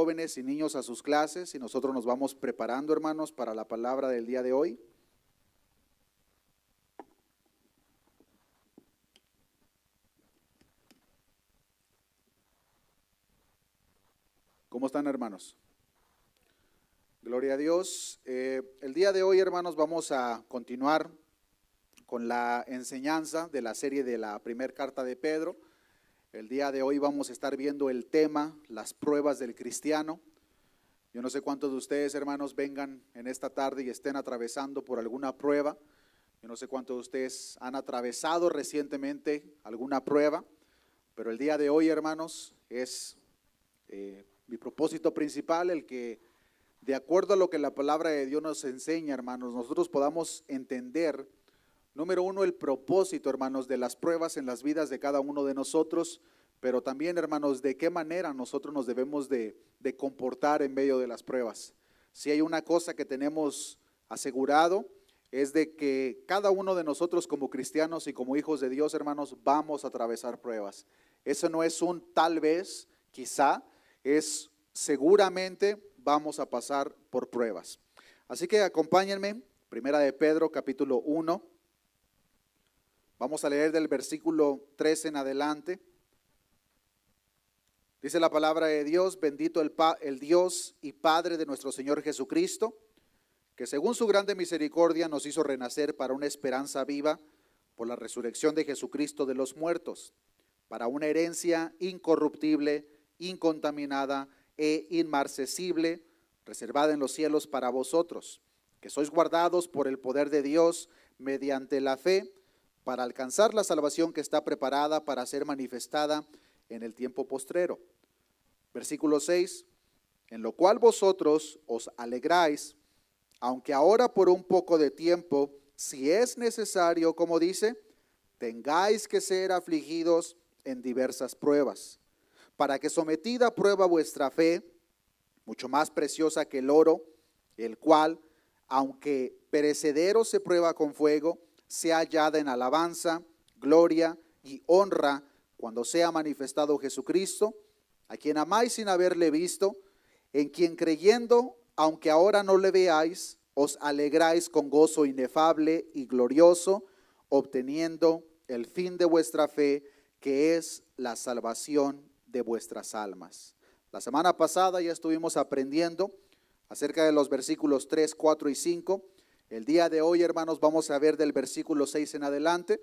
jóvenes y niños a sus clases y nosotros nos vamos preparando, hermanos, para la palabra del día de hoy. ¿Cómo están, hermanos? Gloria a Dios. El día de hoy, hermanos, vamos a continuar con la enseñanza de la serie de la primera carta de Pedro. El día de hoy vamos a estar viendo el tema, las pruebas del cristiano. Yo no sé cuántos de ustedes, hermanos, vengan en esta tarde y estén atravesando por alguna prueba. Yo no sé cuántos de ustedes han atravesado recientemente alguna prueba, pero el día de hoy, hermanos, es mi propósito principal el que, de acuerdo a lo que la palabra de Dios nos enseña, hermanos, nosotros podamos entender, número uno, el propósito, hermanos, de las pruebas en las vidas de cada uno de nosotros, pero también, hermanos, de qué manera nosotros nos debemos de comportar en medio de las pruebas. Si hay una cosa que tenemos asegurado, es de que cada uno de nosotros como cristianos y como hijos de Dios, hermanos, vamos a atravesar pruebas. Eso no es un tal vez, quizá, es seguramente vamos a pasar por pruebas. Así que acompáñenme, Primera de Pedro, capítulo 1. Vamos a leer del versículo 13 en adelante. Dice la palabra de Dios: bendito el Dios y Padre de nuestro Señor Jesucristo, que según su grande misericordia nos hizo renacer para una esperanza viva por la resurrección de Jesucristo de los muertos, para una herencia incorruptible, incontaminada e inmarcesible, reservada en los cielos para vosotros, que sois guardados por el poder de Dios mediante la fe, para alcanzar la salvación que está preparada para ser manifestada en el tiempo postrero. Versículo 6, en lo cual vosotros os alegráis, aunque ahora por un poco de tiempo, si es necesario, como dice, tengáis que ser afligidos en diversas pruebas, para que sometida a prueba vuestra fe, mucho más preciosa que el oro, el cual, aunque perecedero se prueba con fuego, sea hallada en alabanza, gloria y honra cuando sea manifestado Jesucristo, a quien amáis sin haberle visto, en quien creyendo, aunque ahora no le veáis, os alegráis con gozo inefable y glorioso, obteniendo el fin de vuestra fe, que es la salvación de vuestras almas. La semana pasada ya estuvimos aprendiendo acerca de los versículos 3, 4 y 5. El día de hoy, hermanos, vamos a ver del versículo 6 en adelante.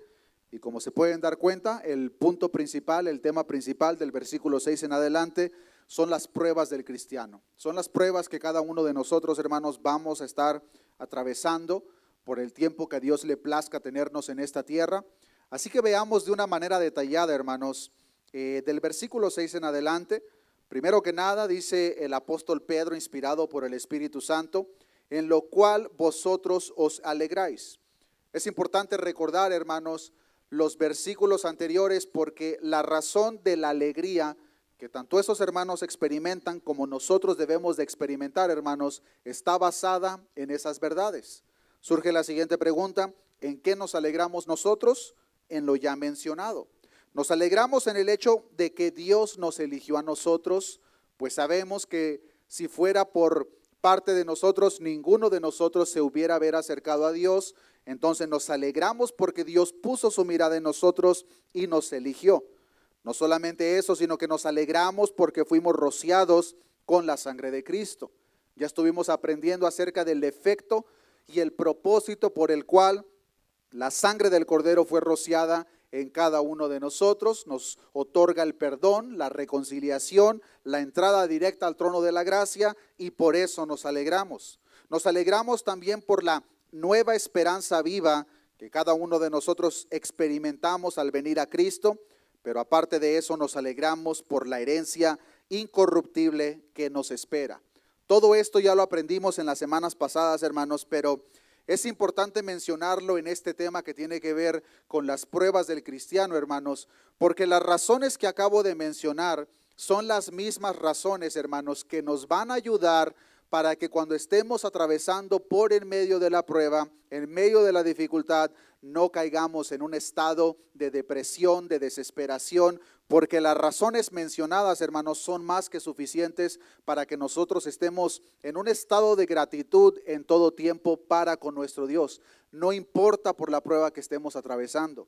Y como se pueden dar cuenta, el punto principal, el tema principal del versículo 6 en adelante son las pruebas del cristiano. Son las pruebas que cada uno de nosotros, hermanos, vamos a estar atravesando por el tiempo que a Dios le plazca tenernos en esta tierra. Así que veamos de una manera detallada, hermanos, del versículo 6 en adelante. Primero que nada, dice el apóstol Pedro, inspirado por el Espíritu Santo, en lo cual vosotros os alegráis. Es importante recordar, hermanos, los versículos anteriores, porque la razón de la alegría que tanto esos hermanos experimentan como nosotros debemos de experimentar, hermanos, está basada en esas verdades. Surge la siguiente pregunta: ¿en qué nos alegramos nosotros? En lo ya mencionado. Nos alegramos en el hecho de que Dios nos eligió a nosotros, pues sabemos que si fuera por parte de nosotros, ninguno de nosotros se hubiera haber acercado a Dios. Entonces nos alegramos porque Dios puso su mirada en nosotros y nos eligió. No solamente eso, sino que nos alegramos porque fuimos rociados con la sangre de Cristo. Ya estuvimos aprendiendo acerca del efecto y el propósito por el cual la sangre del Cordero fue rociada en cada uno de nosotros. Nos otorga el perdón, la reconciliación, la entrada directa al trono de la gracia, y por eso nos alegramos. Nos alegramos también por la nueva esperanza viva que cada uno de nosotros experimentamos al venir a Cristo, pero aparte de eso nos alegramos por la herencia incorruptible que nos espera. Todo esto ya lo aprendimos en las semanas pasadas, hermanos, pero es importante mencionarlo en este tema que tiene que ver con las pruebas del cristiano, hermanos, porque las razones que acabo de mencionar son las mismas razones, hermanos, que nos van a ayudar para que cuando estemos atravesando por en medio de la prueba, en medio de la dificultad, no caigamos en un estado de depresión, de desesperación, porque las razones mencionadas, hermanos, son más que suficientes para que nosotros estemos en un estado de gratitud en todo tiempo para con nuestro Dios. No importa por la prueba que estemos atravesando.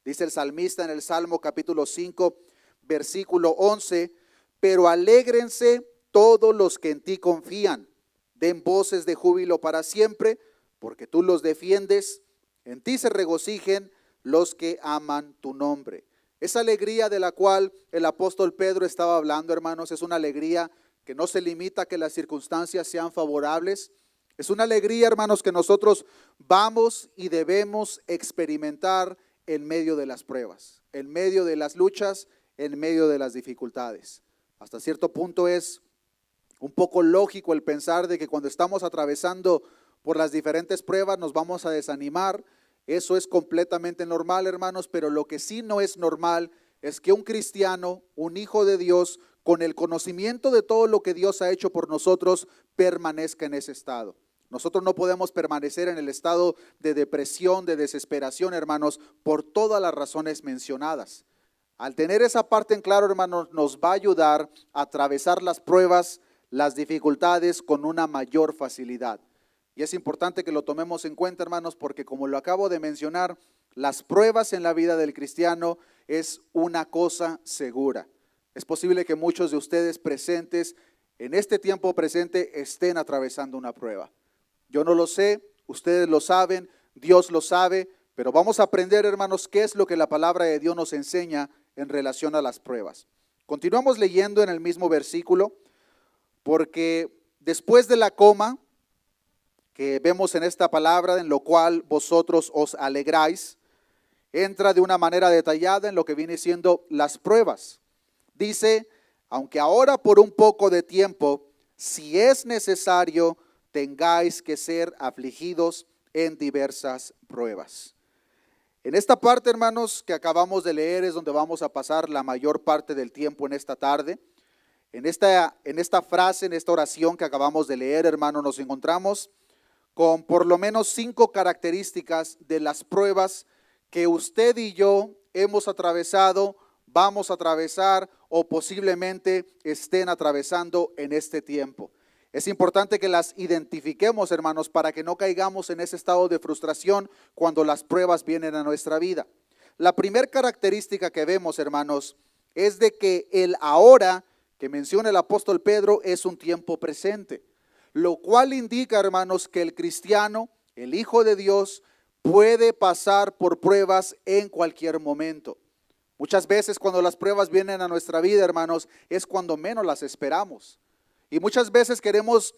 Dice el salmista en el Salmo capítulo 5, versículo 11, pero alégrense todos los que en ti confían, den voces de júbilo para siempre, porque tú los defiendes, en ti se regocijen los que aman tu nombre. Esa alegría de la cual el apóstol Pedro estaba hablando, hermanos, es una alegría que no se limita a que las circunstancias sean favorables. Es una alegría, hermanos, que nosotros vamos y debemos experimentar en medio de las pruebas, en medio de las luchas, en medio de las dificultades. Hasta cierto punto es un poco lógico el pensar de que cuando estamos atravesando por las diferentes pruebas nos vamos a desanimar. Eso es completamente normal, hermanos, pero lo que sí no es normal es que un cristiano, un hijo de Dios, con el conocimiento de todo lo que Dios ha hecho por nosotros, permanezca en ese estado. Nosotros no podemos permanecer en el estado de depresión, de desesperación, hermanos, por todas las razones mencionadas. Al tener esa parte en claro, hermanos, nos va a ayudar a atravesar las pruebas, las dificultades con una mayor facilidad. Y es importante que lo tomemos en cuenta, hermanos, porque como lo acabo de mencionar, las pruebas en la vida del cristiano es una cosa segura. Es posible que muchos de ustedes presentes, en este tiempo presente, estén atravesando una prueba. Yo no lo sé, ustedes lo saben, Dios lo sabe, pero vamos a aprender, hermanos, qué es lo que la palabra de Dios nos enseña en relación a las pruebas. Continuamos leyendo en el mismo versículo, porque después de la coma que vemos en esta palabra, en lo cual vosotros os alegráis, entra de una manera detallada en lo que viene siendo las pruebas. Dice, aunque ahora por un poco de tiempo, si es necesario, tengáis que ser afligidos en diversas pruebas. En esta parte, hermanos, que acabamos de leer es donde vamos a pasar la mayor parte del tiempo en esta tarde. En esta frase, en esta oración que acabamos de leer, hermano, nos encontramos con por lo menos 5 características de las pruebas que usted y yo hemos atravesado, vamos a atravesar o posiblemente estén atravesando en este tiempo. Es importante que las identifiquemos, hermanos, para que no caigamos en ese estado de frustración cuando las pruebas vienen a nuestra vida. La primera característica que vemos, hermanos, es de que el ahora que menciona el apóstol Pedro es un tiempo presente, lo cual indica, hermanos, que el cristiano, el Hijo de Dios, puede pasar por pruebas en cualquier momento. Muchas veces cuando las pruebas vienen a nuestra vida, hermanos, es cuando menos las esperamos. Y muchas veces queremos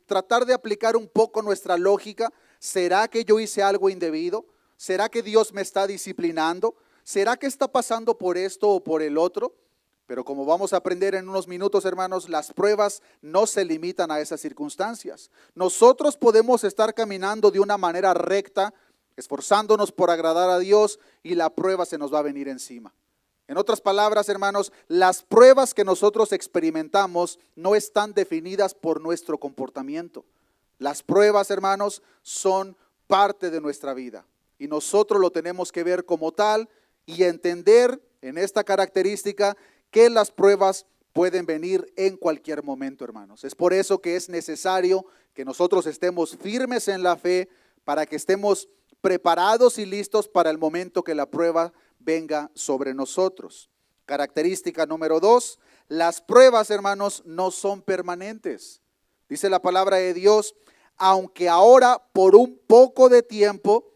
tratar de aplicar un poco nuestra lógica. ¿Será que yo hice algo indebido? ¿Será que Dios me está disciplinando? ¿Será que está pasando por esto o por el otro? Pero como vamos a aprender en unos minutos, hermanos, las pruebas no se limitan a esas circunstancias. Nosotros podemos estar caminando de una manera recta, esforzándonos por agradar a Dios, y la prueba se nos va a venir encima. En otras palabras, hermanos, las pruebas que nosotros experimentamos no están definidas por nuestro comportamiento. Las pruebas, hermanos, son parte de nuestra vida y nosotros lo tenemos que ver como tal y entender en esta característica que las pruebas pueden venir en cualquier momento, hermanos. Es por eso que es necesario que nosotros estemos firmes en la fe para que estemos preparados y listos para el momento que la prueba venga sobre nosotros. Característica número 2, las pruebas, hermanos, no son permanentes. Dice la palabra de Dios, aunque ahora por un poco de tiempo.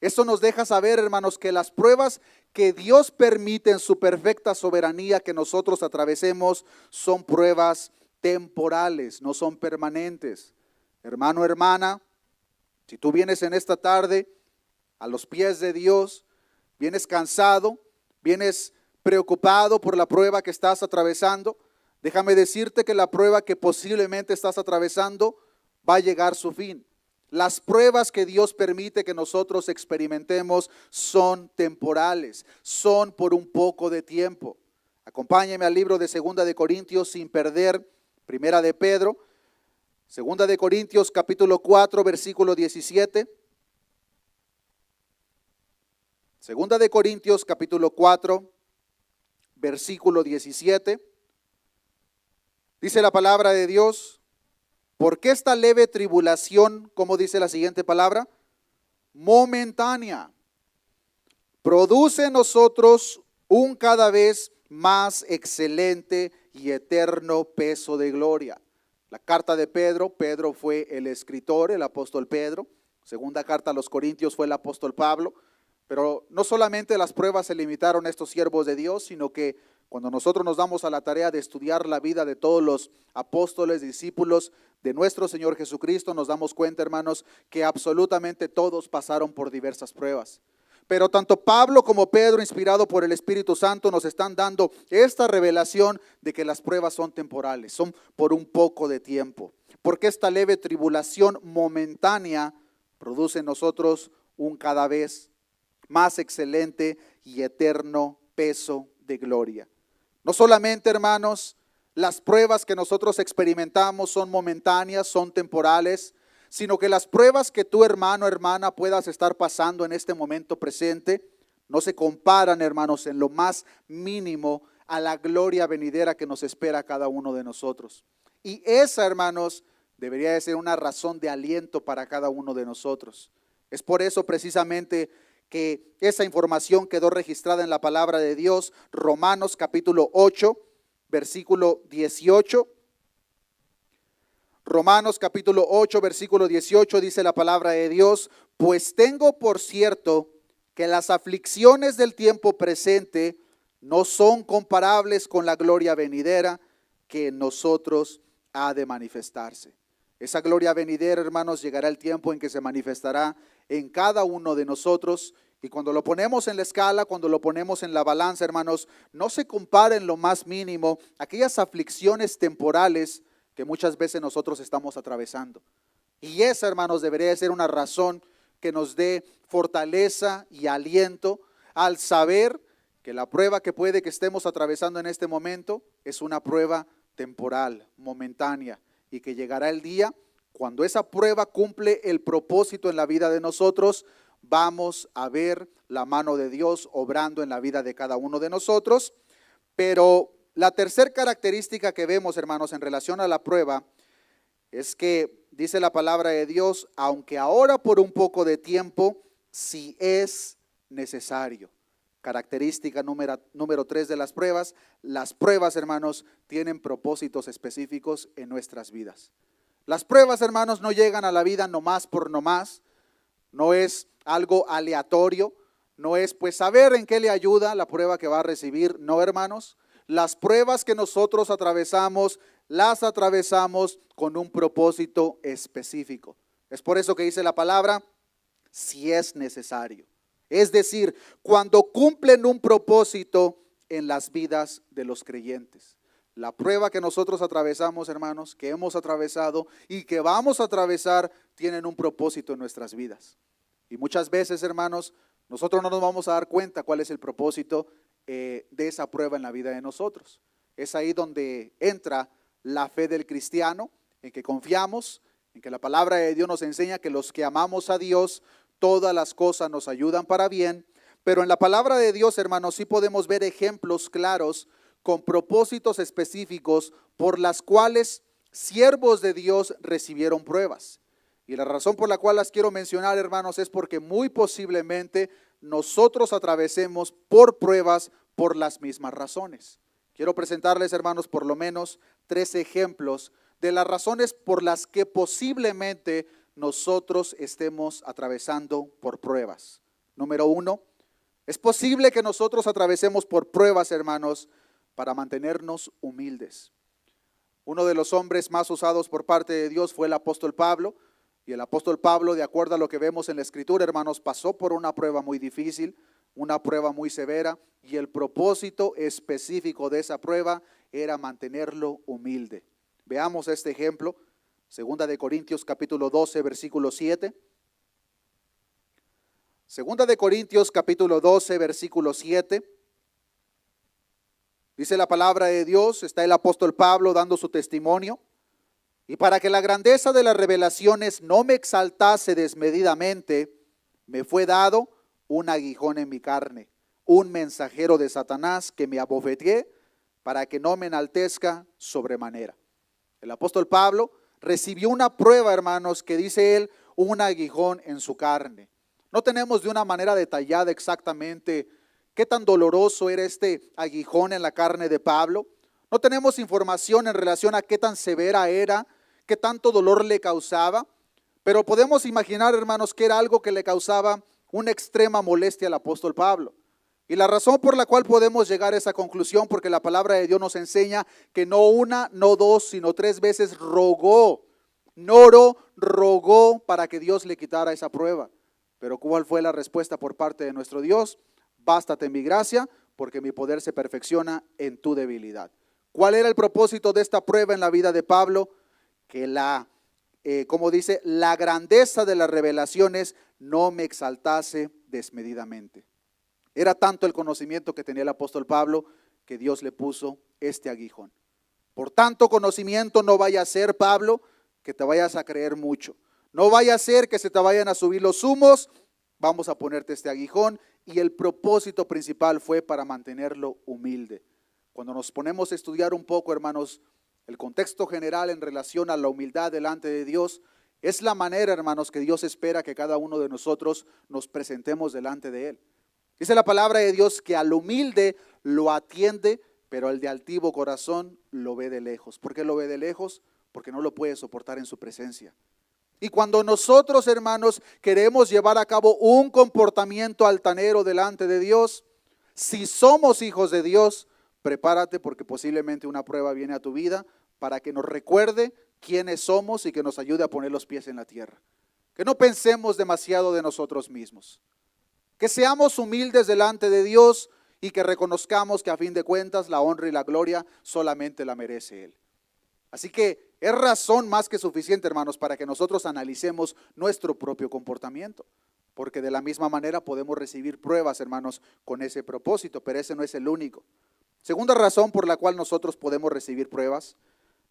Esto nos deja saber, hermanos, que las pruebas que Dios permite en su perfecta soberanía que nosotros atravesemos son pruebas temporales, no son permanentes. Hermano, hermana, si tú vienes en esta tarde a los pies de Dios, vienes cansado, vienes preocupado por la prueba que estás atravesando, déjame decirte que la prueba que posiblemente estás atravesando va a llegar a su fin. Las pruebas que Dios permite que nosotros experimentemos son temporales, son por un poco de tiempo. Acompáñeme al libro de 2 de Corintios sin perder, 1 de Pedro. Segunda de Corintios capítulo 4, versículo 17. Segunda de Corintios capítulo 4, versículo 17. Dice la palabra de Dios: porque esta leve tribulación, como dice la siguiente palabra, momentánea, produce en nosotros un cada vez más excelente y eterno peso de gloria. La carta de Pedro, Pedro fue el escritor, el apóstol Pedro. Segunda carta a los Corintios fue el apóstol Pablo. Pero no solamente las pruebas se limitaron a estos siervos de Dios, sino que cuando nosotros nos damos a la tarea de estudiar la vida de todos los apóstoles, discípulos de nuestro Señor Jesucristo, nos damos cuenta, hermanos, que absolutamente todos pasaron por diversas pruebas. Pero tanto Pablo como Pedro, inspirado por el Espíritu Santo, nos están dando esta revelación de que las pruebas son temporales, son por un poco de tiempo. Porque esta leve tribulación momentánea produce en nosotros un cada vez más excelente y eterno peso de gloria. No solamente, hermanos, las pruebas que nosotros experimentamos son momentáneas, son temporales, sino que las pruebas que tú, hermano, hermana, puedas estar pasando en este momento presente, no se comparan, hermanos, en lo más mínimo a la gloria venidera que nos espera a cada uno de nosotros. Y esa, hermanos, debería de ser una razón de aliento para cada uno de nosotros. Es por eso precisamente que esa información quedó registrada en la palabra de Dios. Romanos capítulo 8, versículo 18. Romanos capítulo 8, versículo 18 dice la palabra de Dios: pues tengo por cierto que las aflicciones del tiempo presente no son comparables con la gloria venidera que en nosotros ha de manifestarse. Esa gloria venidera, hermanos, llegará el tiempo en que se manifestará en cada uno de nosotros. Y cuando lo ponemos en la escala, cuando lo ponemos en la balanza, hermanos, no se compara en lo más mínimo aquellas aflicciones temporales que muchas veces nosotros estamos atravesando. Y esa, hermanos, debería ser una razón que nos dé fortaleza y aliento al saber que la prueba que puede que estemos atravesando en este momento es una prueba temporal, momentánea, y que llegará el día cuando esa prueba cumple el propósito en la vida de nosotros, vamos a ver la mano de Dios obrando en la vida de cada uno de nosotros. Pero la tercera característica que vemos, hermanos, en relación a la prueba, es que dice la palabra de Dios: aunque ahora por un poco de tiempo, si es necesario. Característica número 3 de las pruebas, hermanos, tienen propósitos específicos en nuestras vidas. Las pruebas, hermanos, no llegan a la vida nomás por nomás, no es algo aleatorio, no es pues saber en qué le ayuda la prueba que va a recibir. No, hermanos, las pruebas que nosotros atravesamos, las atravesamos con un propósito específico. Es por eso que dice la palabra, si es necesario. Es decir, cuando cumplen un propósito en las vidas de los creyentes. La prueba que nosotros atravesamos, hermanos, que hemos atravesado y que vamos a atravesar, tienen un propósito en nuestras vidas. Y muchas veces, hermanos, nosotros no nos vamos a dar cuenta cuál es el propósito de esa prueba en la vida de nosotros. Es ahí donde entra la fe del cristiano, en que confiamos, en que la palabra de Dios nos enseña que los que amamos a Dios, todas las cosas nos ayudan para bien. Pero en la palabra de Dios, hermanos, sí podemos ver ejemplos claros con propósitos específicos por las cuales siervos de Dios recibieron pruebas. Y la razón por la cual las quiero mencionar, hermanos, es porque muy posiblemente nosotros atravesemos por pruebas por las mismas razones. Quiero presentarles, hermanos, por lo menos 3 ejemplos de las razones por las que posiblemente nosotros estemos atravesando por pruebas. Número 1, es posible que nosotros atravesemos por pruebas, hermanos, para mantenernos humildes. Uno de los hombres más usados por parte de Dios fue el apóstol Pablo. Y el apóstol Pablo, de acuerdo a lo que vemos en la Escritura, hermanos, pasó por una prueba muy difícil, una prueba muy severa, y el propósito específico de esa prueba era mantenerlo humilde. Veamos este ejemplo, Segunda de Corintios capítulo 12, versículo 7. Segunda de Corintios capítulo 12, versículo 7. Dice la palabra de Dios, está el apóstol Pablo dando su testimonio. Y para que la grandeza de las revelaciones no me exaltase desmedidamente, me fue dado un aguijón en mi carne, un mensajero de Satanás que me abofeteé para que no me enaltezca sobremanera. El apóstol Pablo recibió una prueba, hermanos, que dice él, un aguijón en su carne. No tenemos de una manera detallada exactamente qué tan doloroso era este aguijón en la carne de Pablo. No tenemos información en relación a qué tan severa era, qué tanto dolor le causaba, pero podemos imaginar, hermanos, que era algo que le causaba una extrema molestia al apóstol Pablo. Y la razón por la cual podemos llegar a esa conclusión, porque la palabra de Dios nos enseña que no una, no dos, sino 3 veces rogó, no oró, rogó para que Dios le quitara esa prueba. Pero ¿cuál fue la respuesta por parte de nuestro Dios? Bástate mi gracia, porque mi poder se perfecciona en tu debilidad. ¿Cuál era el propósito de esta prueba en la vida de Pablo? Que como dice, la grandeza de las revelaciones no me exaltase desmedidamente. Era tanto el conocimiento que tenía el apóstol Pablo que Dios le puso este aguijón. Por tanto conocimiento no vaya a ser, Pablo, que te vayas a creer mucho. No vaya a ser que se te vayan a subir los humos. Vamos a ponerte este aguijón, y el propósito principal fue para mantenerlo humilde. Cuando nos ponemos a estudiar un poco, hermanos, el contexto general en relación a la humildad delante de Dios, es la manera, hermanos, que Dios espera que cada uno de nosotros nos presentemos delante de Él. Dice la palabra de Dios que al humilde lo atiende, pero al de altivo corazón lo ve de lejos. ¿Por qué lo ve de lejos? Porque no lo puede soportar en su presencia. Y cuando nosotros, hermanos, queremos llevar a cabo un comportamiento altanero delante de Dios, si somos hijos de Dios, prepárate, porque posiblemente una prueba viene a tu vida para que nos recuerde quiénes somos y que nos ayude a poner los pies en la tierra. Que no pensemos demasiado de nosotros mismos. Que seamos humildes delante de Dios y que reconozcamos que a fin de cuentas la honra y la gloria solamente la merece Él. Así que es razón más que suficiente, hermanos, para que nosotros analicemos nuestro propio comportamiento. Porque de la misma manera podemos recibir pruebas, hermanos, con ese propósito, pero ese no es el único. Segunda razón por la cual nosotros podemos recibir pruebas.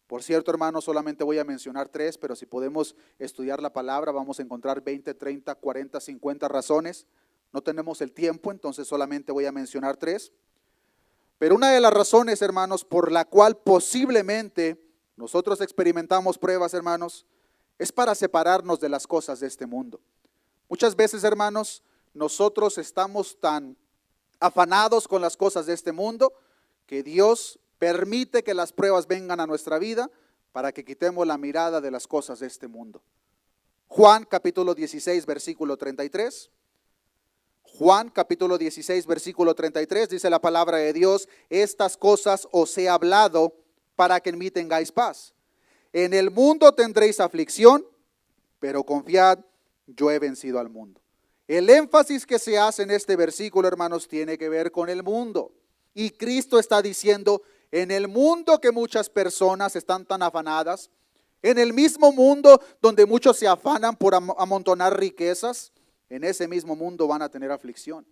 Por cierto, hermanos, solamente voy a mencionar 3, pero si podemos estudiar la palabra, vamos a encontrar 20, 30, 40, 50 razones. No tenemos el tiempo, entonces solamente voy a mencionar 3. Pero una de las razones, hermanos, por la cual posiblemente nosotros experimentamos pruebas, hermanos, es para separarnos de las cosas de este mundo. Muchas veces, hermanos, nosotros estamos tan afanados con las cosas de este mundo que Dios permite que las pruebas vengan a nuestra vida para que quitemos la mirada de las cosas de este mundo. Juan capítulo 16, versículo 33. Juan capítulo 16, versículo 33, dice la palabra de Dios: estas cosas os he hablado para que en mí tengáis paz. En el mundo tendréis aflicción, pero confiad, yo he vencido al mundo. El énfasis que se hace en este versículo, hermanos, tiene que ver con el mundo. Y Cristo está diciendo, en el mundo que muchas personas están tan afanadas, en el mismo mundo donde muchos se afanan por amontonar riquezas, en ese mismo mundo van a tener aflicción.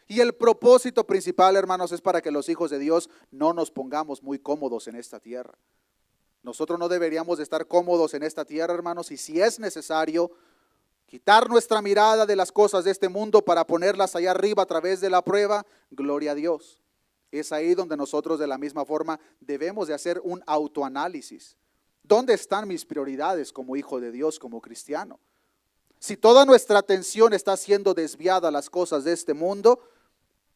Y el propósito principal, hermanos, es para que los hijos de Dios no nos pongamos muy cómodos en esta tierra. Nosotros no deberíamos de estar cómodos en esta tierra, hermanos, y si es necesario quitar nuestra mirada de las cosas de este mundo para ponerlas allá arriba a través de la prueba, gloria a Dios. Es ahí donde nosotros de la misma forma debemos de hacer un autoanálisis. ¿Dónde están mis prioridades como hijo de Dios, como cristiano? Si toda nuestra atención está siendo desviada a las cosas de este mundo,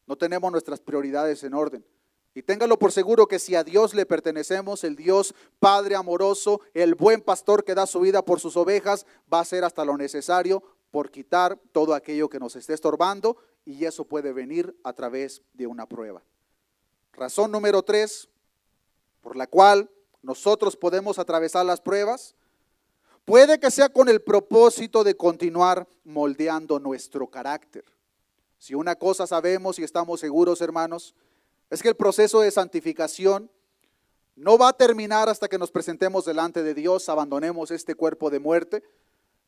no tenemos nuestras prioridades en orden. Y téngalo por seguro que si a Dios le pertenecemos, el Dios Padre amoroso, el buen pastor que da su vida por sus ovejas, va a hacer hasta lo necesario por quitar todo aquello que nos esté estorbando, y eso puede venir a través de una prueba. Razón número 3, por la cual nosotros podemos atravesar las pruebas, puede que sea con el propósito de continuar moldeando nuestro carácter. Si una cosa sabemos y estamos seguros, hermanos, es que el proceso de santificación no va a terminar hasta que nos presentemos delante de Dios, abandonemos este cuerpo de muerte.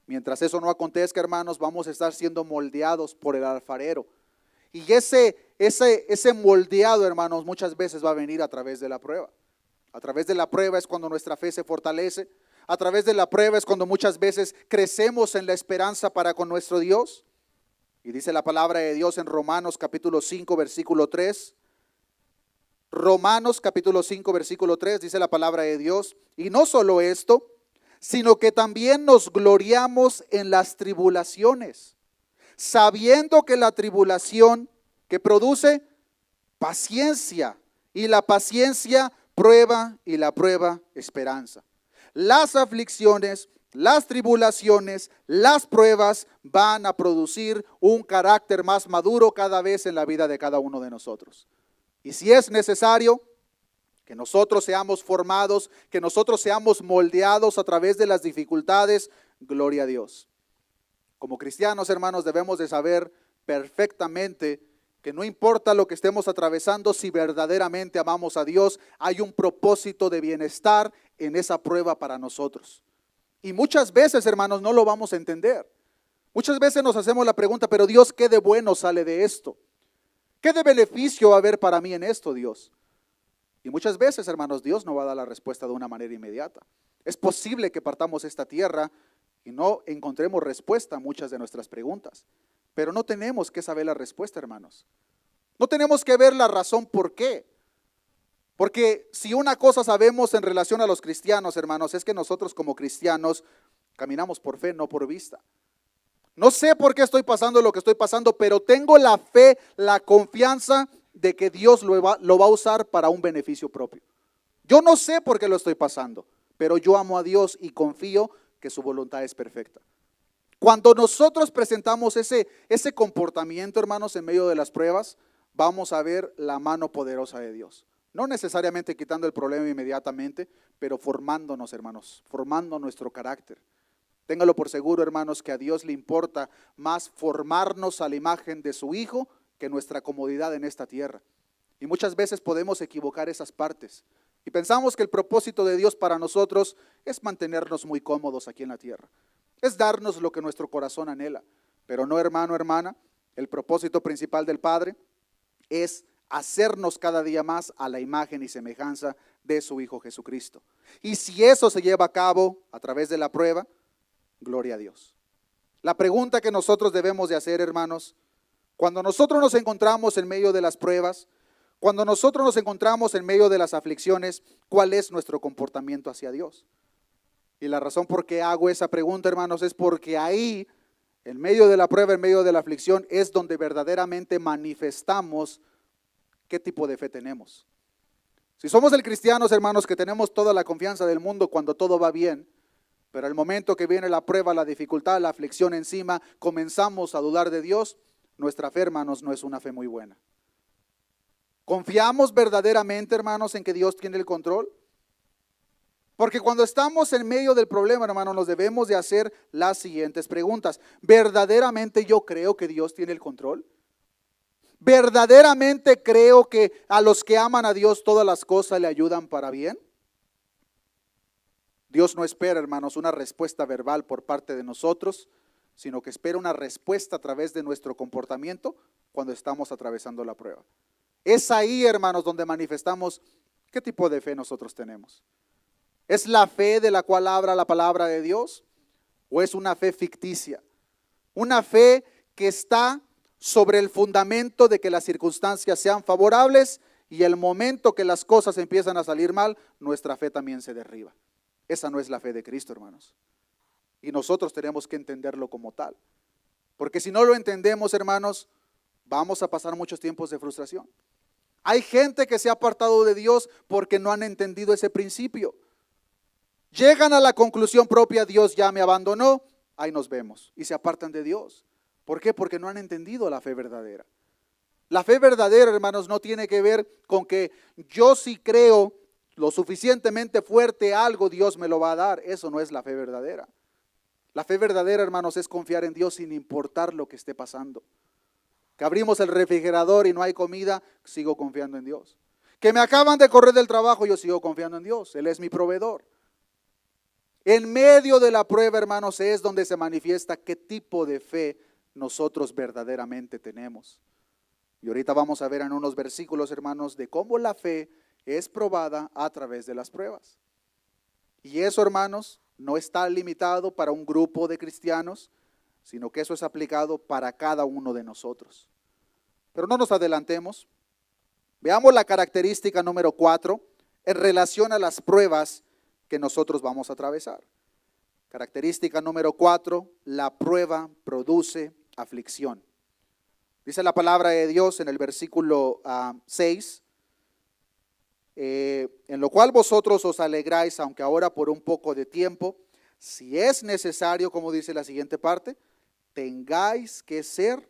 Mientras eso no acontezca, hermanos, vamos a estar siendo moldeados por el alfarero. Y ese moldeado, hermanos, muchas veces va a venir a través de la prueba. A través de la prueba es cuando nuestra fe se fortalece. a través de la prueba es cuando muchas veces crecemos en la esperanza para con nuestro Dios. Y dice la palabra de Dios en Romanos capítulo 5, versículo 3. Romanos capítulo 5, versículo 3, dice la palabra de Dios. Y no solo esto, sino que también nos gloriamos en las tribulaciones, sabiendo que la tribulación que produce paciencia, y la paciencia prueba, y la prueba esperanza. Las aflicciones, las tribulaciones, las pruebas van a producir un carácter más maduro cada vez en la vida de cada uno de nosotros. Y si es necesario que nosotros seamos formados, que nosotros seamos moldeados a través de las dificultades, gloria a Dios. Como cristianos, hermanos, debemos de saber perfectamente que no importa lo que estemos atravesando, si verdaderamente amamos a Dios, hay un propósito de bienestar en esa prueba para nosotros. Y muchas veces, hermanos, no lo vamos a entender. Muchas veces nos hacemos la pregunta, pero Dios, ¿qué de bueno sale de esto? ¿Qué de beneficio va a haber para mí en esto, Dios? Y muchas veces, hermanos, Dios no va a dar la respuesta de una manera inmediata. Es posible que partamos esta tierra y no encontremos respuesta a muchas de nuestras preguntas. Pero no tenemos que saber la respuesta, hermanos. No tenemos que ver la razón por qué. Porque si una cosa sabemos en relación a los cristianos, hermanos, es que nosotros como cristianos caminamos por fe, no por vista. No sé por qué estoy pasando lo que estoy pasando, pero tengo la fe, la confianza de que Dios lo va a usar para un beneficio propio. Yo no sé por qué lo estoy pasando, pero yo amo a Dios y confío que su voluntad es perfecta. Cuando nosotros presentamos ese comportamiento, hermanos, en medio de las pruebas, vamos a ver la mano poderosa de Dios. No necesariamente quitando el problema inmediatamente, pero formándonos, hermanos, formando nuestro carácter. Téngalo por seguro, hermanos, que a Dios le importa más formarnos a la imagen de su Hijo que nuestra comodidad en esta tierra. Y muchas veces podemos equivocar esas partes. Y pensamos que el propósito de Dios para nosotros es mantenernos muy cómodos aquí en la tierra. Es darnos lo que nuestro corazón anhela. Pero no, hermano, hermana, el propósito principal del Padre es hacernos cada día más a la imagen y semejanza de su Hijo Jesucristo. Y si eso se lleva a cabo a través de la prueba, gloria a Dios. La pregunta que nosotros debemos de hacer, hermanos, cuando nosotros nos encontramos en medio de las pruebas, cuando nosotros nos encontramos en medio de las aflicciones, ¿cuál es nuestro comportamiento hacia Dios? Y la razón por qué hago esa pregunta, hermanos, es porque ahí, en medio de la prueba, en medio de la aflicción, es donde verdaderamente manifestamos qué tipo de fe tenemos. Si somos el cristianos, hermanos, que tenemos toda la confianza del mundo cuando todo va bien, pero al momento que viene la prueba, la dificultad, la aflicción encima, comenzamos a dudar de Dios, nuestra fe, hermanos, no es una fe muy buena. ¿Confiamos verdaderamente, hermanos, en que Dios tiene el control? Porque cuando estamos en medio del problema, hermanos, nos debemos de hacer las siguientes preguntas. ¿Verdaderamente yo creo que Dios tiene el control? ¿Verdaderamente creo que a los que aman a Dios todas las cosas le ayudan para bien? Dios no espera, hermanos, una respuesta verbal por parte de nosotros, sino que espera una respuesta a través de nuestro comportamiento cuando estamos atravesando la prueba. Es ahí, hermanos, donde manifestamos qué tipo de fe nosotros tenemos. ¿Es la fe de la cual habla la palabra de Dios? ¿O es una fe ficticia? Una fe que está sobre el fundamento de que las circunstancias sean favorables y el momento que las cosas empiezan a salir mal, nuestra fe también se derriba. Esa no es la fe de Cristo, hermanos. Y nosotros tenemos que entenderlo como tal. Porque si no lo entendemos, hermanos, vamos a pasar muchos tiempos de frustración. Hay gente que se ha apartado de Dios porque no han entendido ese principio. Llegan a la conclusión propia, Dios ya me abandonó, ahí nos vemos. Y se apartan de Dios. ¿Por qué? Porque no han entendido la fe verdadera. La fe verdadera, hermanos, no tiene que ver con que yo sí creo lo suficientemente fuerte algo, Dios me lo va a dar. Eso no es la fe verdadera. La fe verdadera, hermanos, es confiar en Dios sin importar lo que esté pasando. Que abrimos el refrigerador y no hay comida, sigo confiando en Dios. Que me acaban de correr del trabajo, yo sigo confiando en Dios. Él es mi proveedor. En medio de la prueba, hermanos, es donde se manifiesta qué tipo de fe nosotros verdaderamente tenemos. Y ahorita vamos a ver en unos versículos, hermanos, de cómo la fe es probada a través de las pruebas. Y eso, hermanos, no está limitado para un grupo de cristianos, sino que eso es aplicado para cada uno de nosotros. Pero no nos adelantemos. Veamos la característica número 4 en relación a las pruebas que nosotros vamos a atravesar. Característica número 4, la prueba produce aflicción. Dice la palabra de Dios en el versículo 6, en lo cual vosotros os alegráis, aunque ahora por un poco de tiempo, si es necesario, como dice la siguiente parte, tengáis que ser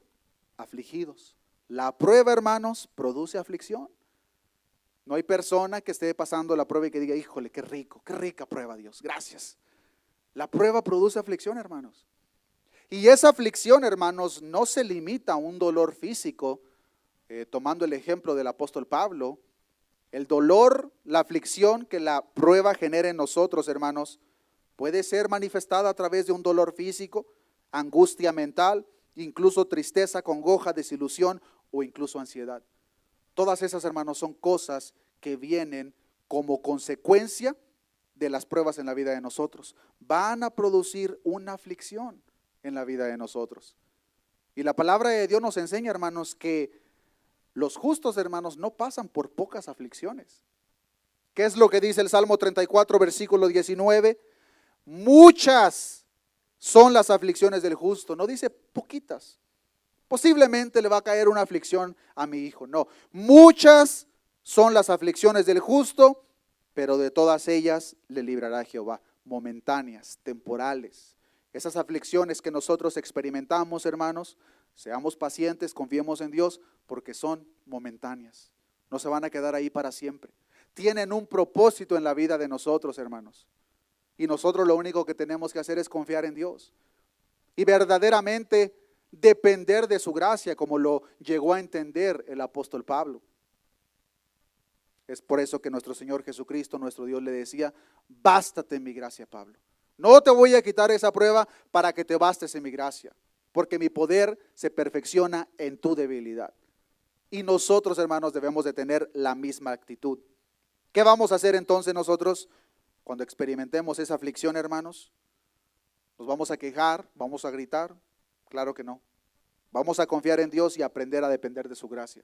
afligidos. La prueba, hermanos, produce aflicción. No hay persona que esté pasando la prueba y que diga, híjole, qué rico, qué rica prueba, Dios, gracias. La prueba produce aflicción, hermanos. Y esa aflicción, hermanos, no se limita a un dolor físico. Tomando el ejemplo del apóstol Pablo, el dolor, la aflicción que la prueba genera en nosotros, hermanos, puede ser manifestada a través de un dolor físico, angustia mental, incluso tristeza, congoja, desilusión o incluso ansiedad. Todas esas, hermanos, son cosas que vienen como consecuencia de las pruebas en la vida de nosotros. Van a producir una aflicción en la vida de nosotros. Y la palabra de Dios nos enseña, hermanos, que los justos, hermanos, no pasan por pocas aflicciones. ¿Qué es lo que dice el Salmo 34, versículo 19? Muchas son las aflicciones del justo. No dice poquitas. Posiblemente le va a caer una aflicción a mi hijo. No, muchas son las aflicciones del justo, pero de todas ellas le librará Jehová. Momentáneas, temporales. Esas aflicciones que nosotros experimentamos, hermanos, seamos pacientes, confiemos en Dios, porque son momentáneas. No se van a quedar ahí para siempre. Tienen un propósito en la vida de nosotros, hermanos. Y nosotros lo único que tenemos que hacer es confiar en Dios. Y verdaderamente depender de su gracia, como lo llegó a entender el apóstol Pablo. Es por eso que nuestro Señor Jesucristo, nuestro Dios, le decía, bástate en mi gracia, Pablo. No te voy a quitar esa prueba para que te bastes en mi gracia, porque mi poder se perfecciona en tu debilidad. Y nosotros, hermanos, debemos de tener la misma actitud. ¿Qué vamos a hacer entonces nosotros cuando experimentemos esa aflicción, hermanos? ¿Nos vamos a quejar? ¿Vamos a gritar? Claro que no. Vamos a confiar en Dios y aprender a depender de su gracia.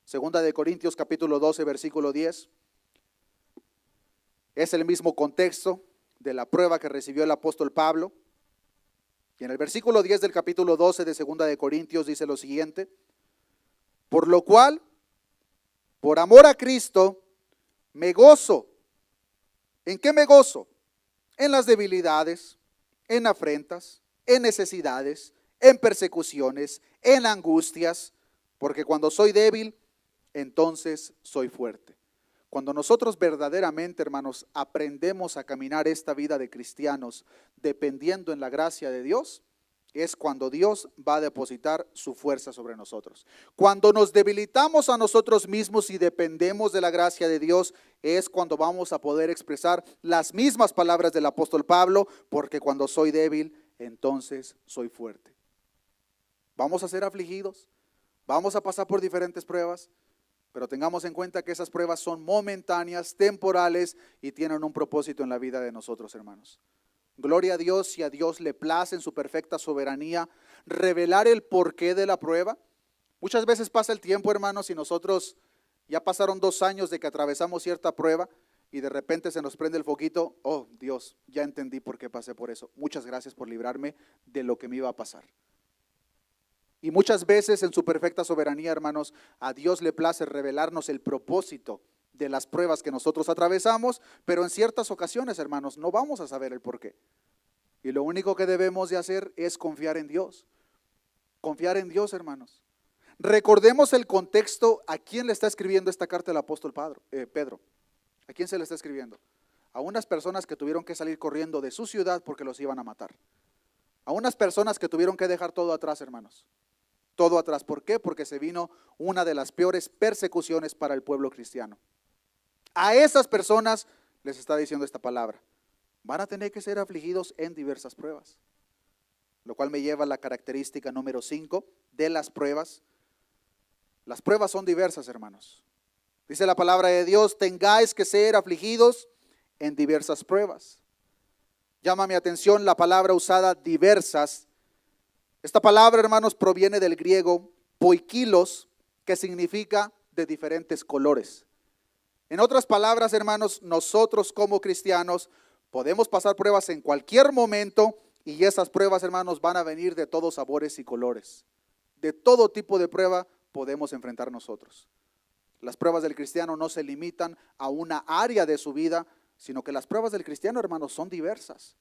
Segunda de Corintios capítulo 12, versículo 10. Es el mismo contexto de la prueba que recibió el apóstol Pablo. Y en el versículo 10 del capítulo 12 de Segunda de Corintios dice lo siguiente: por lo cual, por amor a Cristo, me gozo. ¿En qué me gozo? En las debilidades, en afrentas, en necesidades, en persecuciones, en angustias, porque cuando soy débil, entonces soy fuerte. Cuando nosotros verdaderamente, hermanos, aprendemos a caminar esta vida de cristianos dependiendo en la gracia de Dios, es cuando Dios va a depositar su fuerza sobre nosotros. Cuando nos debilitamos a nosotros mismos y dependemos de la gracia de Dios, es cuando vamos a poder expresar las mismas palabras del apóstol Pablo, porque cuando soy débil, entonces soy fuerte. Vamos a ser afligidos, vamos a pasar por diferentes pruebas, pero tengamos en cuenta que esas pruebas son momentáneas, temporales y tienen un propósito en la vida de nosotros, hermanos. Gloria a Dios, si a Dios le place en su perfecta soberanía revelar el porqué de la prueba. Muchas veces pasa el tiempo, hermanos, y nosotros ya pasaron 2 años de que atravesamos cierta prueba y de repente se nos prende el foquito. Oh, Dios, ya entendí por qué pasé por eso. Muchas gracias por librarme de lo que me iba a pasar. Y muchas veces en su perfecta soberanía, hermanos, a Dios le place revelarnos el propósito de las pruebas que nosotros atravesamos, pero en ciertas ocasiones, hermanos, no vamos a saber el porqué. Y lo único que debemos de hacer es confiar en Dios. Confiar en Dios, hermanos. Recordemos el contexto. ¿A quién le está escribiendo esta carta el apóstol Pedro? ¿A quién se le está escribiendo? A unas personas que tuvieron que salir corriendo de su ciudad porque los iban a matar. A unas personas que tuvieron que dejar todo atrás, hermanos. Todo atrás. ¿Por qué? Porque se vino una de las peores persecuciones para el pueblo cristiano. A esas personas les está diciendo esta palabra. Van a tener que ser afligidos en diversas pruebas. Lo cual me lleva a la característica número 5 de las pruebas. Las pruebas son diversas, hermanos. Dice la palabra de Dios, tengáis que ser afligidos en diversas pruebas. Llama mi atención la palabra usada diversas. Esta palabra, hermanos, proviene del griego poikilos, que significa de diferentes colores. En otras palabras, hermanos, nosotros como cristianos podemos pasar pruebas en cualquier momento y esas pruebas, hermanos, van a venir de todos sabores y colores. De todo tipo de prueba podemos enfrentar nosotros. Las pruebas del cristiano no se limitan a una área de su vida, sino que las pruebas del cristiano, hermanos, son diversas.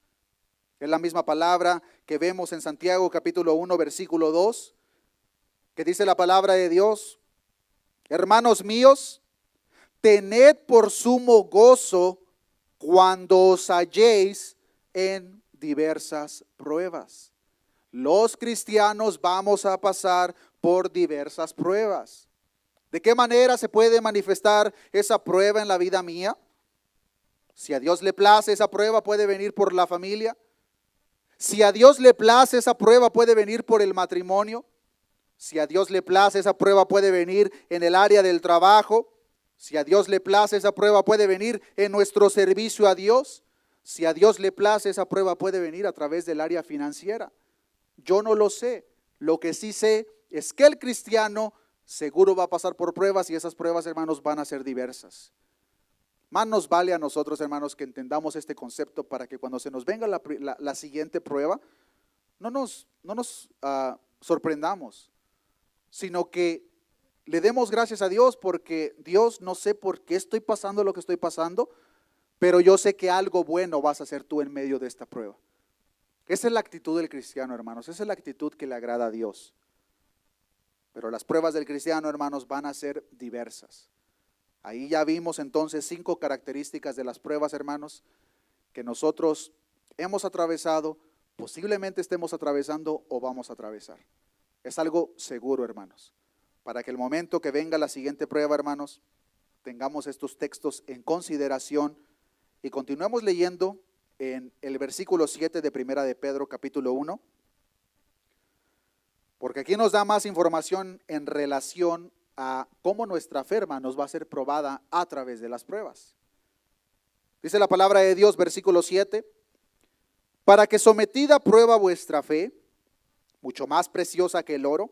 Es la misma palabra que vemos en Santiago capítulo 1, versículo 2, que dice la palabra de Dios: hermanos míos, tened por sumo gozo cuando os halléis en diversas pruebas. Los cristianos vamos a pasar por diversas pruebas. ¿De qué manera se puede manifestar esa prueba en la vida mía? Si a Dios le place, esa prueba puede venir por la familia. Si a Dios le place, esa prueba puede venir por el matrimonio. Si a Dios le place, esa prueba puede venir en el área del trabajo. Si a Dios le place, esa prueba puede venir en nuestro servicio a Dios. Si a Dios le place, esa prueba puede venir a través del área financiera. Yo no lo sé. Lo que sí sé es que el cristiano seguro va a pasar por pruebas y esas pruebas, hermanos, van a ser diversas. Más nos vale a nosotros, hermanos, que entendamos este concepto para que cuando se nos venga la siguiente prueba, no nos sorprendamos, sino que le demos gracias a Dios porque Dios, no sé por qué estoy pasando lo que estoy pasando, pero yo sé que algo bueno vas a hacer tú en medio de esta prueba. Esa es la actitud del cristiano, hermanos, esa es la actitud que le agrada a Dios. Pero las pruebas del cristiano, hermanos, van a ser diversas. Ahí ya vimos entonces 5 características de las pruebas, hermanos, que nosotros hemos atravesado, posiblemente estemos atravesando o vamos a atravesar. Es algo seguro, hermanos, para que el momento que venga la siguiente prueba, hermanos, tengamos estos textos en consideración y continuemos leyendo en el versículo 7 de Primera de Pedro, capítulo 1, porque aquí nos da más información en relación a cómo nuestra fe, hermanos, va a ser probada a través de las pruebas. Dice la palabra de Dios, versículo 7, para que sometida a prueba vuestra fe, mucho más preciosa que el oro,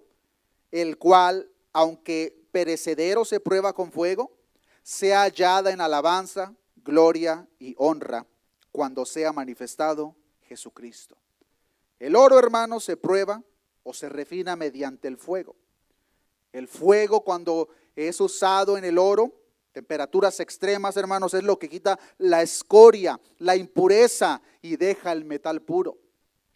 el cual, aunque perecedero se prueba con fuego, sea hallada en alabanza, gloria y honra, cuando sea manifestado Jesucristo. El oro, hermanos, se prueba o se refina mediante el fuego. El fuego, cuando es usado en el oro, temperaturas extremas, hermanos, es lo que quita la escoria, la impureza y deja el metal puro.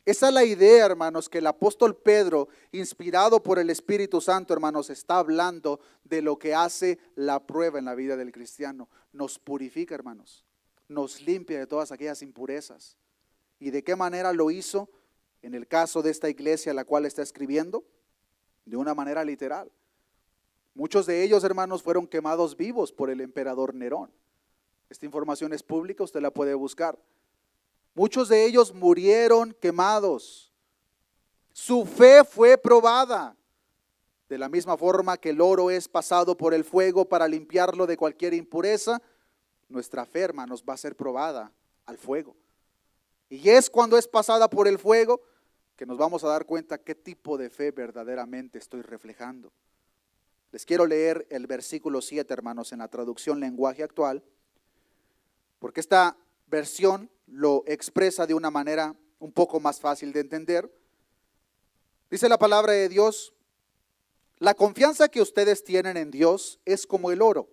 Esa es la idea, hermanos, que el apóstol Pedro, inspirado por el Espíritu Santo, hermanos, está hablando de lo que hace la prueba en la vida del cristiano. Nos purifica, hermanos, nos limpia de todas aquellas impurezas. ¿Y de qué manera lo hizo? En el caso de esta iglesia a la cual está escribiendo, de una manera literal. Muchos de ellos, hermanos, fueron quemados vivos por el emperador Nerón. Esta información es pública, usted la puede buscar. Muchos de ellos murieron quemados. Su fe fue probada. De la misma forma que el oro es pasado por el fuego para limpiarlo de cualquier impureza, nuestra fe, hermanos, va a ser probada al fuego. Y es cuando es pasada por el fuego que nos vamos a dar cuenta qué tipo de fe verdaderamente estoy reflejando. Les quiero leer el versículo 7, hermanos, en la traducción lenguaje actual, porque esta versión lo expresa de una manera un poco más fácil de entender. Dice la palabra de Dios: la confianza que ustedes tienen en Dios es como el oro.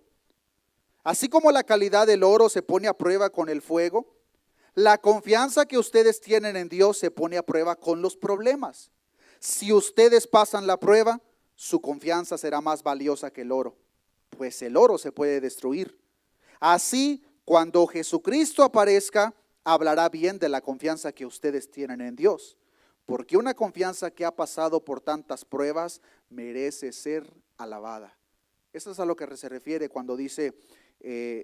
Así como la calidad del oro se pone a prueba con el fuego, la confianza que ustedes tienen en Dios se pone a prueba con los problemas. Si ustedes pasan la prueba, su confianza será más valiosa que el oro, pues el oro se puede destruir. Así, cuando Jesucristo aparezca, hablará bien de la confianza que ustedes tienen en Dios, porque una confianza que ha pasado por tantas pruebas merece ser alabada. Eso es a lo que se refiere cuando dice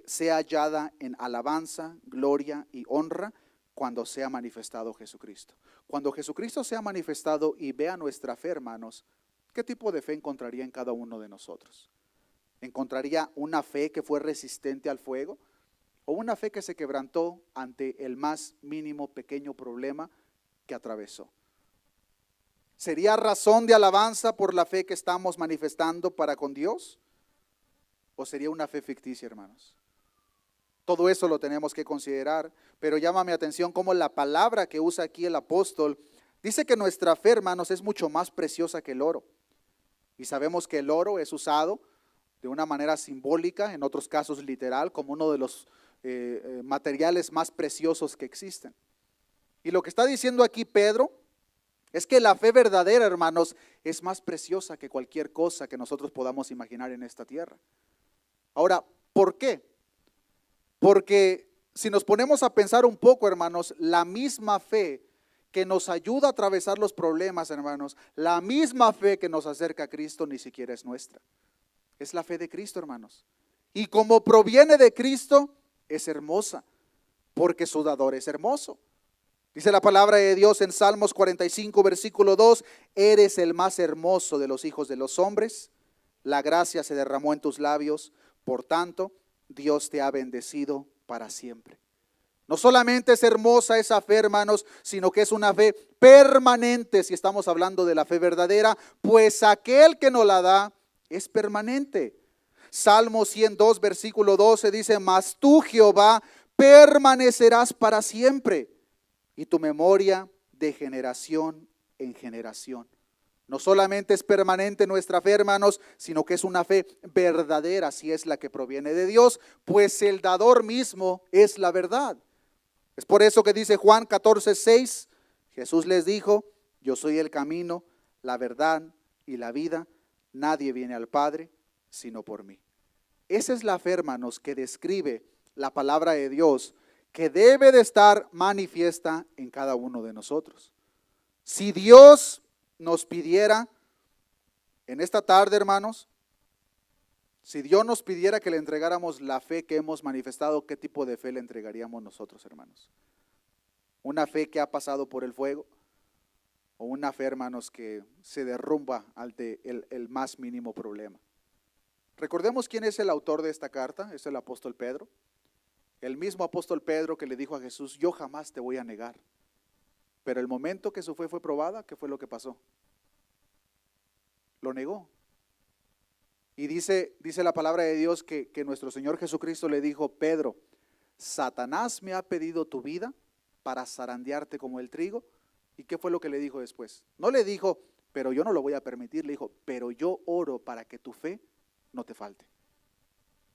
sea hallada en alabanza, gloria y honra cuando sea manifestado Jesucristo. Cuando Jesucristo sea manifestado y vea nuestra fe, hermanos, ¿qué tipo de fe encontraría en cada uno de nosotros? ¿Encontraría una fe que fue resistente al fuego? o una fe que se quebrantó ante el más mínimo pequeño problema que atravesó? ¿Sería razón de alabanza por la fe que estamos manifestando para con Dios? ¿O sería una fe ficticia, hermanos? Todo eso lo tenemos que considerar, pero llama mi atención cómo la palabra que usa aquí el apóstol dice que nuestra fe, hermanos, es mucho más preciosa que el oro. Y sabemos que el oro es usado de una manera simbólica, en otros casos literal, como uno de los materiales más preciosos que existen. Y lo que está diciendo aquí Pedro es que la fe verdadera, hermanos, es más preciosa que cualquier cosa que nosotros podamos imaginar en esta tierra. Ahora, ¿por qué? Porque si nos ponemos a pensar un poco, hermanos, la misma fe que nos ayuda a atravesar los problemas, hermanos, la misma fe que nos acerca a Cristo ni siquiera es nuestra. Es la fe de Cristo, hermanos. Y como proviene de Cristo, es hermosa, porque su dador es hermoso. Dice la palabra de Dios en Salmos 45, versículo 2, eres el más hermoso de los hijos de los hombres, la gracia se derramó en tus labios, por tanto, Dios te ha bendecido para siempre. No solamente es hermosa esa fe, hermanos, sino que es una fe permanente, si estamos hablando de la fe verdadera, pues aquel que nos la da es permanente. Salmo 102, versículo 12 dice, mas tú, Jehová, permanecerás para siempre, y tu memoria de generación en generación. No solamente es permanente nuestra fe, hermanos, sino que es una fe verdadera, si es la que proviene de Dios, pues el dador mismo es la verdad. Es por eso que dice Juan 14:6, Jesús les dijo, yo soy el camino, la verdad y la vida, nadie viene al Padre sino por mí. Esa es la fe, hermanos, que describe la palabra de Dios, que debe de estar manifiesta en cada uno de nosotros. Si Dios nos pidiera en esta tarde, hermanos, si Dios nos pidiera que le entregáramos la fe que hemos manifestado, ¿qué tipo de fe le entregaríamos nosotros, hermanos? ¿Una fe que ha pasado por el fuego? ¿O una fe, hermanos, que se derrumba ante el más mínimo problema? Recordemos quién es el autor de esta carta, es el apóstol Pedro. El mismo apóstol Pedro que le dijo a Jesús, yo jamás te voy a negar. Pero el momento que su fe fue probada, ¿qué fue lo que pasó? Lo negó. Y dice la palabra de Dios que nuestro Señor Jesucristo le dijo, Pedro, Satanás me ha pedido tu vida para zarandearte como el trigo. ¿Y qué fue lo que le dijo después? No le dijo, pero yo no lo voy a permitir, le dijo, pero yo oro para que tu fe no te falte.